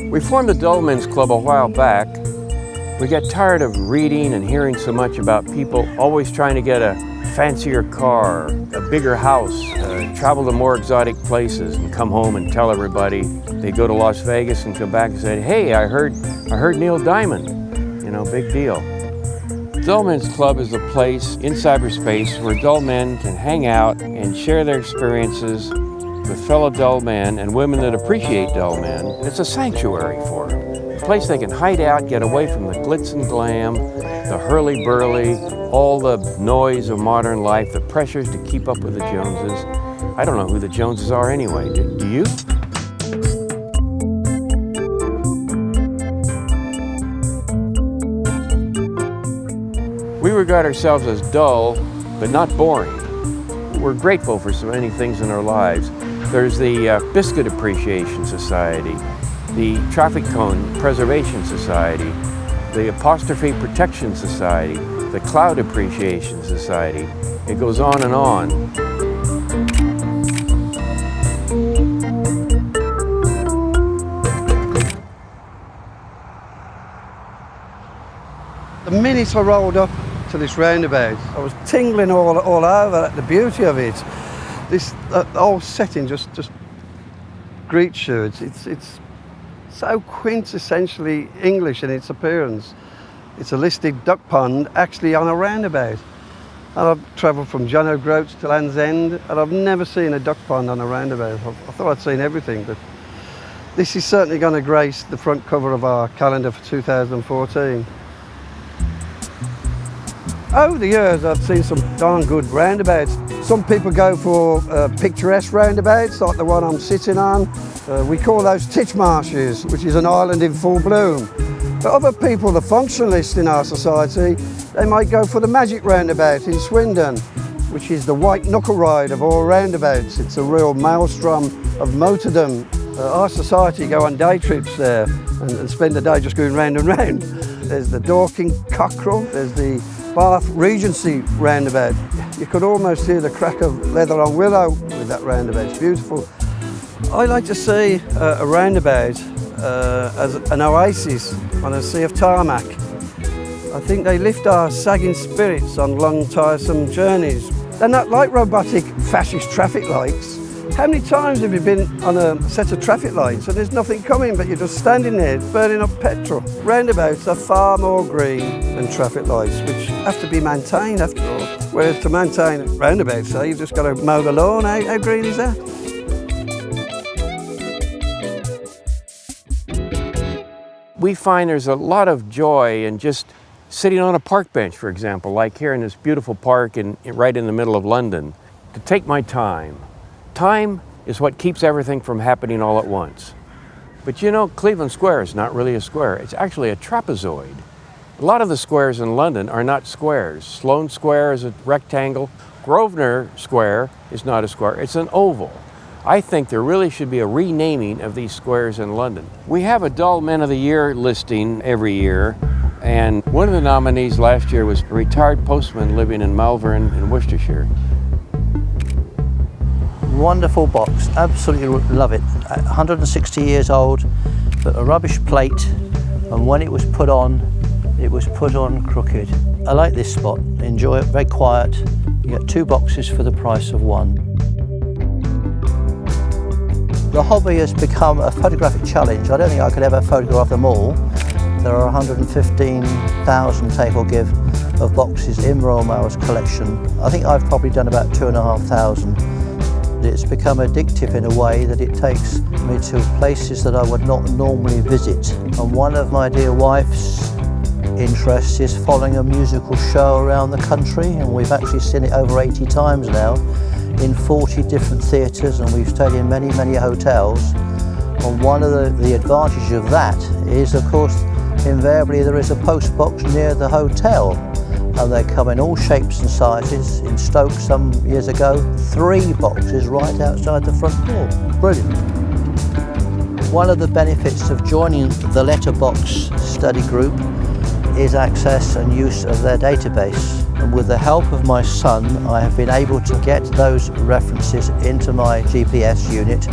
We formed the Dull Men's Club a while back. We got tired of reading and hearing so much about people always trying to get a fancier car, a bigger house, travel to more exotic places and come home and tell everybody. They go to Las Vegas and come back and say, hey, I heard Neil Diamond. You know, big deal. Dull Men's Club is a place in cyberspace where dull men can hang out and share their experiences with fellow dull men and women that appreciate dull men. It's a sanctuary for them. A place they can hide out, get away from the glitz and glam, the hurly-burly, all the noise of modern life, the pressures to keep up with the Joneses. I don't know who the Joneses are anyway. Do you? We regard ourselves as dull, but not boring. We're grateful for so many things in our lives. There's the Biscuit Appreciation Society, the Traffic Cone Preservation Society, the Apostrophe Protection Society, the Cloud Appreciation Society. It goes on and on. The minute I rolled up to this roundabout, I was tingling all over at the beauty of it. This whole setting just greets you. It's so quintessentially English in its appearance. It's a listed duck pond actually on a roundabout. And I've travelled from John O'Groats to Land's End, and I've never seen a duck pond on a roundabout. I thought I'd seen everything, but this is certainly going to grace the front cover of our calendar for 2014. Over the years, I've seen some darn good roundabouts. Some people go for picturesque roundabouts, like the one I'm sitting on. We call those titchmarshes, which is an island in full bloom. But other people, the functionalists in our society, they might go for the magic roundabout in Swindon, which is the white knuckle ride of all roundabouts. It's a real maelstrom of motordom. Our society go on day trips there and spend the day just going round and round. There's the Dorking Cockerel, there's the Bath Regency roundabout. You could almost hear the crack of leather on willow with that roundabout. It's beautiful. I like to see a roundabout as an oasis on a sea of tarmac. I think they lift our sagging spirits on long, tiresome journeys. They're not like robotic, fascist traffic lights. How many times have you been on a set of traffic lights and there's nothing coming but you're just standing there burning up petrol? Roundabouts are far more green than traffic lights, which have to be maintained after all. Whereas to maintain roundabouts, you've just got to mow the lawn. How green is that? We find there's a lot of joy in just sitting on a park bench, for example, like here in this beautiful park right in the middle of London, to take my time. Time is what keeps everything from happening all at once. But you know, Cleveland Square is not really a square. It's actually a trapezoid. A lot of the squares in London are not squares. Sloane Square is a rectangle. Grosvenor Square is not a square. It's an oval. I think there really should be a renaming of these squares in London. We have a Dull Men of the Year listing every year, and one of the nominees last year was a retired postman living in Malvern in Worcestershire. Wonderful box, absolutely love it. 160 years old, but a rubbish plate, and when it was put on crooked. I like this spot, enjoy it, very quiet. You get 2 boxes for the price of 1. The hobby has become a photographic challenge. I don't think I could ever photograph them all. There are 115,000 take or give of boxes in Royal Mail's collection. I think I've probably done about 2,500. It's become addictive in a way that it takes me to places that I would not normally visit. And one of my dear wife's interests is following a musical show around the country, and we've actually seen it over 80 times now in 40 different theatres, and we've stayed in many, many hotels. And one of the advantages of that is, of course, invariably there is a post box near the hotel. And they come in all shapes and sizes. In Stoke some years ago, 3 boxes right outside the front door. Brilliant. One of the benefits of joining the Letterbox study group is access and use of their database. And with the help of my son, I have been able to get those references into my GPS unit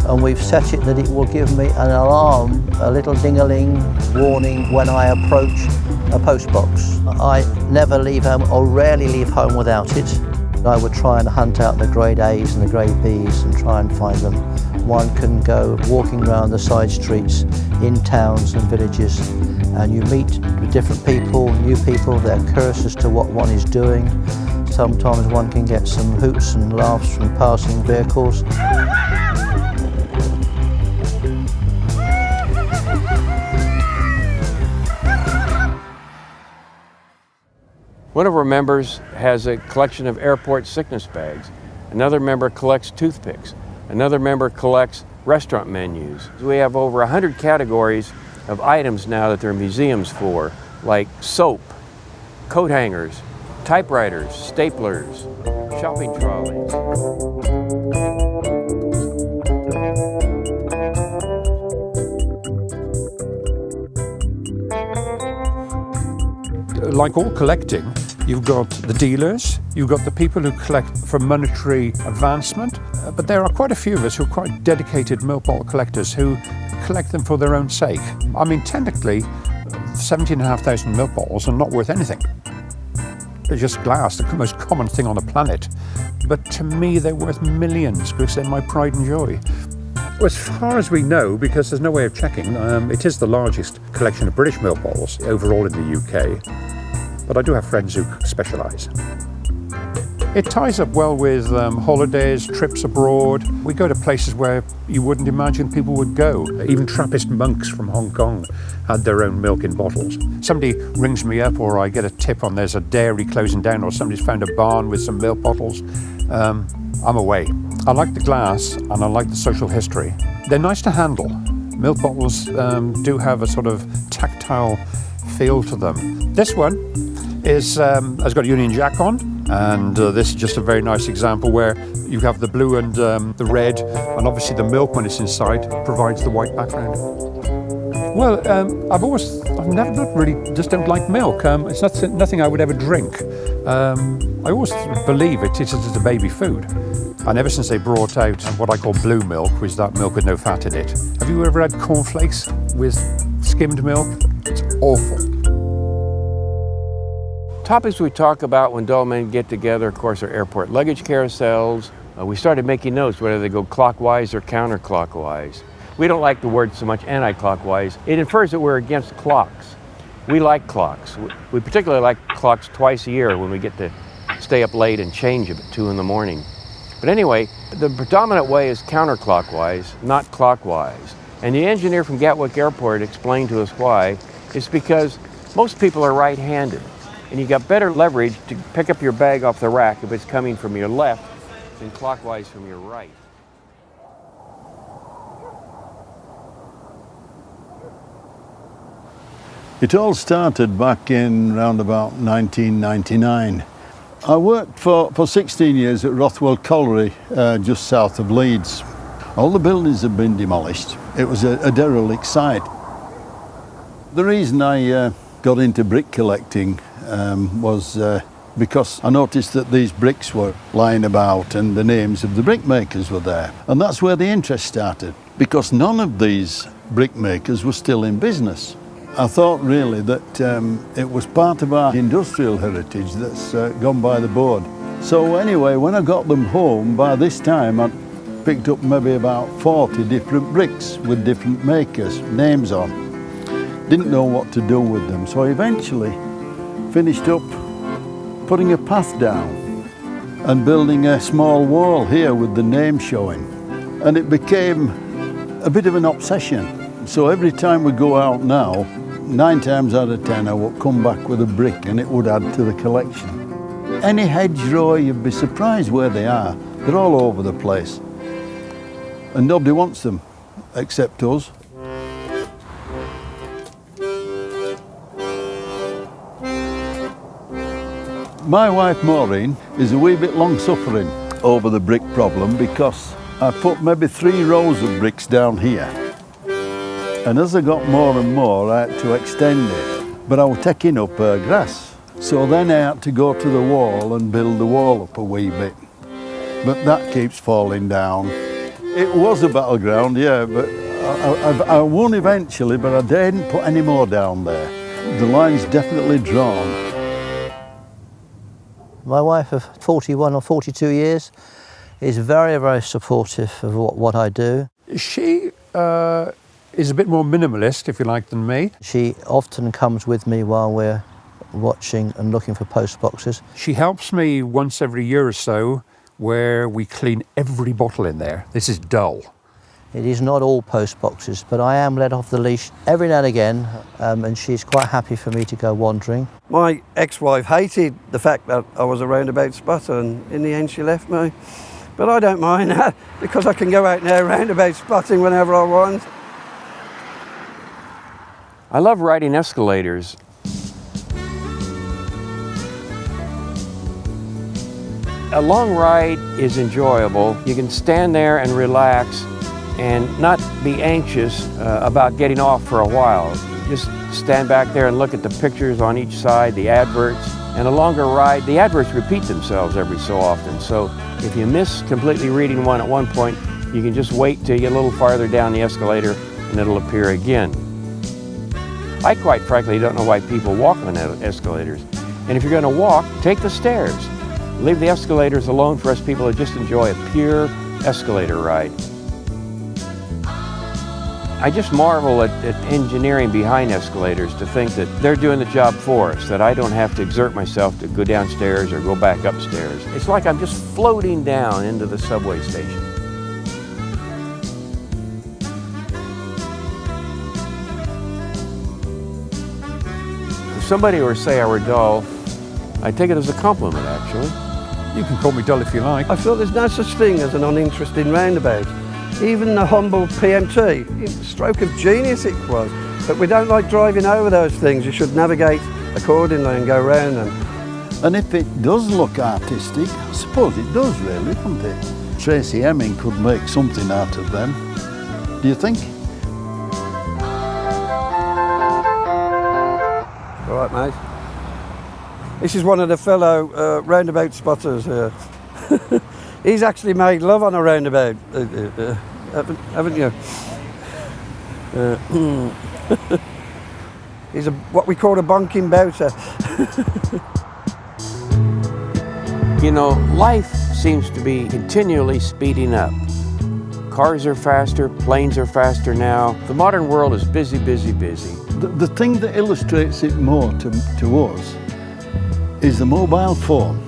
and we've set it that it will give me an alarm, a little ding-a-ling warning when I approach a postbox. I never leave home, or rarely leave home without it. I would try and hunt out the grade A's and the grade B's and try and find them. One can go walking around the side streets in towns and villages, and you meet different people, new people. They're curious as to what one is doing. Sometimes one can get some hoots and laughs from passing vehicles. One of our members has a collection of airport sickness bags. Another member collects toothpicks. Another member collects restaurant menus. We have over 100 categories of items now that there are museums for, like soap, coat hangers, typewriters, staplers, shopping trolleys. Like all collecting, you've got the dealers, you've got the people who collect for monetary advancement, but there are quite a few of us who are quite dedicated milk bottle collectors who collect them for their own sake. I mean, technically, 17,500 milk bottles are not worth anything. They're just glass, the most common thing on the planet. But to me, they're worth millions because they're my pride and joy. Well, as far as we know, because there's no way of checking, it is the largest collection of British milk bottles overall in the UK. But I do have friends who specialise. It ties up well with holidays, trips abroad. We go to places where you wouldn't imagine people would go. Even Trappist monks from Hong Kong had their own milk in bottles. Somebody rings me up, or I get a tip on there's a dairy closing down, or somebody's found a barn with some milk bottles. I'm away. I like the glass and I like the social history. They're nice to handle. Milk bottles do have a sort of tactile feel to them. This one has got a Union Jack on, and this is just a very nice example where you have the blue and the red, and obviously the milk when it's inside provides the white background. Well, I've never not really just don't like milk. It's nothing I would ever drink. I always believe it is a baby food. And ever since they brought out what I call blue milk, which is that milk with no fat in it. Have you ever had cornflakes with skimmed milk? It's awful. Topics we talk about when dull men get together, of course, are airport luggage carousels. We started making notes whether they go clockwise or counterclockwise. We don't like the word so much anti-clockwise. It infers that we're against clocks. We like clocks. We particularly like clocks twice a year when we get to stay up late and change them at 2 in the morning. But anyway, the predominant way is counterclockwise, not clockwise. And the engineer from Gatwick Airport explained to us why. It's because most people are right-handed, and you got better leverage to pick up your bag off the rack if it's coming from your left than clockwise from your right. It all started back in around about 1999. I worked for 16 years at Rothwell Colliery, just south of Leeds. All the buildings had been demolished. It was a derelict site. The reason I got into brick collecting was because I noticed that these bricks were lying about and the names of the brickmakers were there. And that's where the interest started, because none of these brickmakers were still in business. I thought really that it was part of our industrial heritage that's gone by the board. So anyway, when I got them home, by this time I'd picked up maybe about 40 different bricks with different makers, names on. Didn't know what to do with them, so I eventually finished up putting a path down and building a small wall here with the name showing. And it became a bit of an obsession. So every time we go out now, 9 times out of 10 I would come back with a brick and it would add to the collection. Any hedgerow, you'd be surprised where they are. They're all over the place. And nobody wants them, except us. My wife Maureen is a wee bit long-suffering over the brick problem because I put maybe 3 rows of bricks down here. And as I got more and more, I had to extend it. But I was taking up grass. So then I had to go to the wall and build the wall up a wee bit. But that keeps falling down. It was a battleground, yeah, but I won eventually, but I didn't put any more down there. The line's definitely drawn. My wife of 41 or 42 years is very, very supportive of what I do. She is a bit more minimalist, if you like, than me. She often comes with me while we're watching and looking for post boxes. She helps me once every year or so, where we clean every bottle in there. This is dull. It is not all post boxes, but I am let off the leash every now and again, and she's quite happy for me to go wandering. My ex-wife hated the fact that I was a roundabout spotter, and in the end she left me. But I don't mind that, because I can go out now roundabout spotting whenever I want. I love riding escalators. A long ride is enjoyable. You can stand there and relax and not be anxious about getting off for a while. Just stand back there and look at the pictures on each side, the adverts. And a longer ride, the adverts repeat themselves every so often. So if you miss completely reading one at one point, you can just wait till you get a little farther down the escalator and it'll appear again. I quite frankly don't know why people walk on escalators. And if you're going to walk, take the stairs. Leave the escalators alone for us people who just enjoy a pure escalator ride. I just marvel at engineering behind escalators, to think that they're doing the job for us, that I don't have to exert myself to go downstairs or go back upstairs. It's like I'm just floating down into the subway station. If somebody were to say I were dull, I take it as a compliment, actually. You can call me dull if you like. I feel there's no such thing as an uninteresting roundabout. Even the humble PMT, stroke of genius it was. But we don't like driving over those things. You should navigate accordingly and go round them. And if it does look artistic, I suppose it does really, doesn't it? Tracy Hemming could make something out of them. Do you think? All right, mate. This is one of the fellow roundabout spotters here. He's actually made love on a roundabout, haven't you? He's what we call a bonking bouter. You know, life seems to be continually speeding up. Cars are faster, planes are faster now. The modern world is busy, busy, busy. The thing that illustrates it more to us is the mobile phone.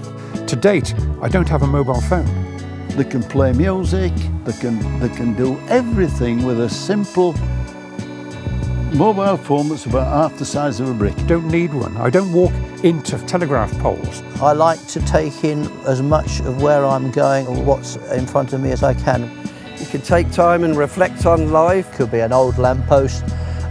To date, I don't have a mobile phone. They can play music, they can do everything with a simple mobile phone that's about half the size of a brick. Don't need one. I don't walk into telegraph poles. I like to take in as much of where I'm going or what's in front of me as I can. You can take time and reflect on life. Could be an old lamppost,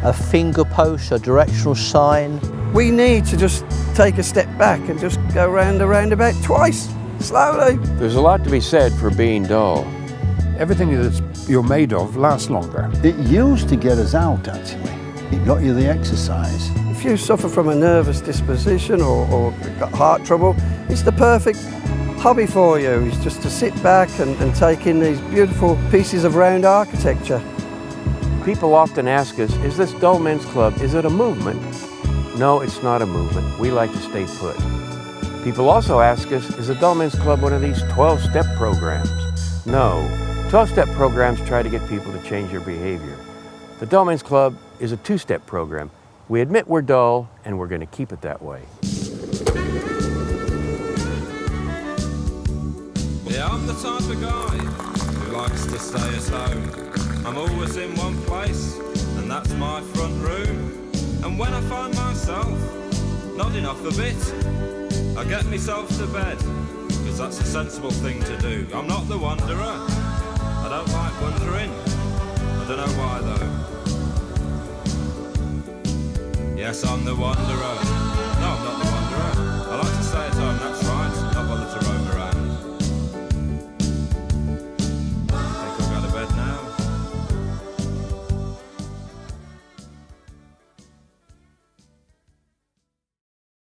a finger post, a directional sign. We need to just take a step back and just go round the roundabout twice, slowly. There's a lot to be said for being dull. Everything that you're made of lasts longer. It used to get us out, actually. It got you the exercise. If you suffer from a nervous disposition or got heart trouble, it's the perfect hobby for you. It's just to sit back and take in these beautiful pieces of round architecture. People often ask us, is this Dull Men's Club, is it a movement? No, it's not a movement. We like to stay put. People also ask us, is the Dull Men's Club one of these 12-step programs? No. 12-step programs try to get people to change their behavior. The Dull Men's Club is a 2-step program. We admit we're dull, and we're going to keep it that way. Yeah, I'm the type of guy who likes to stay at home. I'm always in one place, and that's my front room. And when I find myself nodding off a bit, I get myself to bed, because that's a sensible thing to do. I'm not the wanderer. I don't like wandering. I don't know why though. Yes, I'm the wanderer.